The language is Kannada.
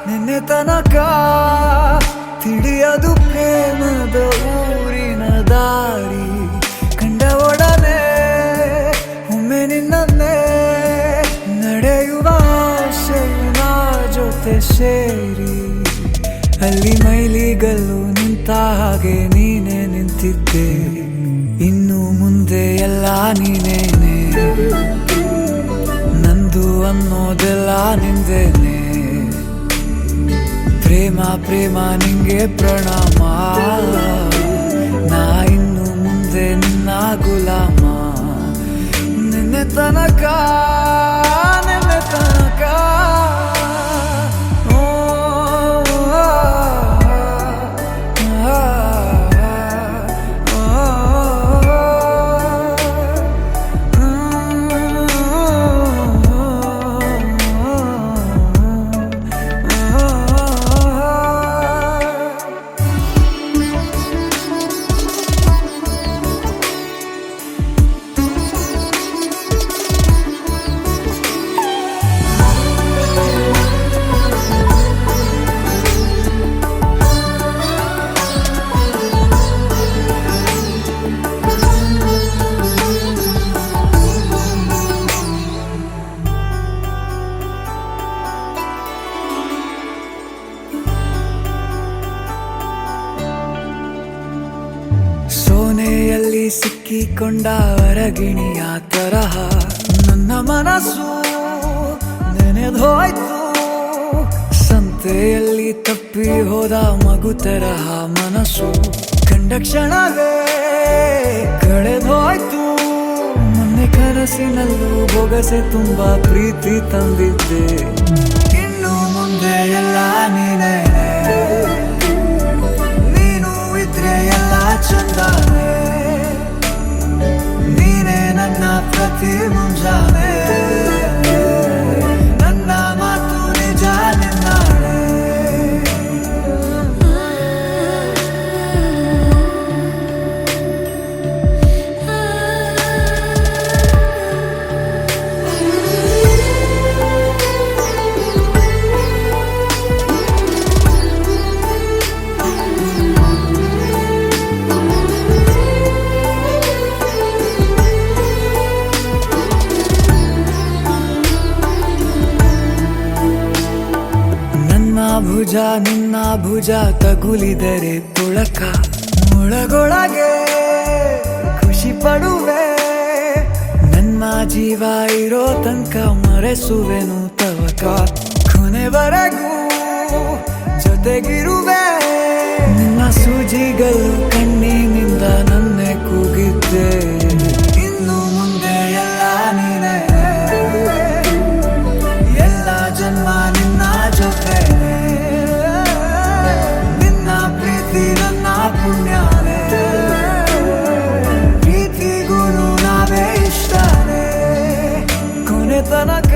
ನಿನ್ನೆ ತನಕ ತಿಳಿಯದು ಪ್ರೇಮದ ಊರಿನ ದಾರಿ. ಕಂಡ ಒಡನೆ ಒಮ್ಮೆ ನಿನ್ನೇ ನಡೆಯುವ ಆಸೆಯ ಜೊತೆ ಸೇರಿ, ಅಲ್ಲಿ ಮೈಲಿಗಲ್ಲು ನಿಂತ ಹಾಗೆ ನೀನೇ ನಿಂತಿದ್ದೆ. ಇನ್ನು ಮುಂದೆ ಎಲ್ಲ ನೀನೇನೆ, ನಂದು ಅನ್ನೋದೆಲ್ಲ ನಿಂದೇನೆ. ಪ್ರೇಮ ಪ್ರೇಮ ನಿಂಗೆ ಪ್ರಣಾಮ, ನಾ ಇನ್ನು ಮುಂದೆ ನಿನ್ನ ಗುಲಾಮ. ನಿನ್ನೆ ತನಕ ಸೋನೆಯಲ್ಲಿ ಸಿಕ್ಕಿಕೊಂಡ ಹೊರಗಿಣಿಯ ತರಹ ನನ್ನ ಮನಸ್ಸು ನೆನೆದೋಯ್ತು. ಸಂತೆಯಲ್ಲಿ ತಪ್ಪಿ ಹೋದ ಮಗು ತರಹ ಮನಸ್ಸು ಕಂಡ ಕ್ಷಣವೇ ಕಳೆದೋಯ್ತು. ಮೊನ್ನೆ ಕನಸಿನಲ್ಲೂ ಬೊಗಸೆ ತುಂಬಾ ಪ್ರೀತಿ ತಂದಿದ್ದೆ. ಇನ್ನು ಮುಂದೆ ಎಲ್ಲ ನೀನೇ, ನೀನು ಇದ್ರೆ ಎಲ್ಲ ಚಂದಾನೆ. ನೀನೇ ನನ್ನ ಪ್ರತಿ ಮುಂಜಾನೆ, ನನ್ನ ಮಾತು ನಿಜ ನಿನ್ನಾಳೆ. ಭುಜ ನಿನ್ನ ಭುಜ ತಗುಲಿದರೆ ತುಳಕ, ಮುಳಗೊಳಗೆ ಖುಷಿ ಪಡುವೆ. ನನ್ನ ಜೀವ ಇರೋ ತನಕ ಮರೆಸುವೆನು ತವಕ, ಕೊನೆವರೆಗೂ ಜೊತೆಗಿರುವೆ. ನಿನ್ನ ಸೂಜಿಗಳು ಕಣ್ಣಿನಿಂದ ನನ್ನೆ ಕೂಗಿದ್ದೆ. ಇನ್ನು ಮುಂದೆ ಎಲ್ಲ ನೀನೇ, ಎಲ್ಲ ಜನ್ಮ ನಿನ್ನ ಜೊತೆ. ನನ್ನ ಪುಣ್ಯನೇ, ಪ್ರೀತಿಗೂ ನಾವೇ ಇಷ್ಟನೇ. ಕೊನೆ ತನಕ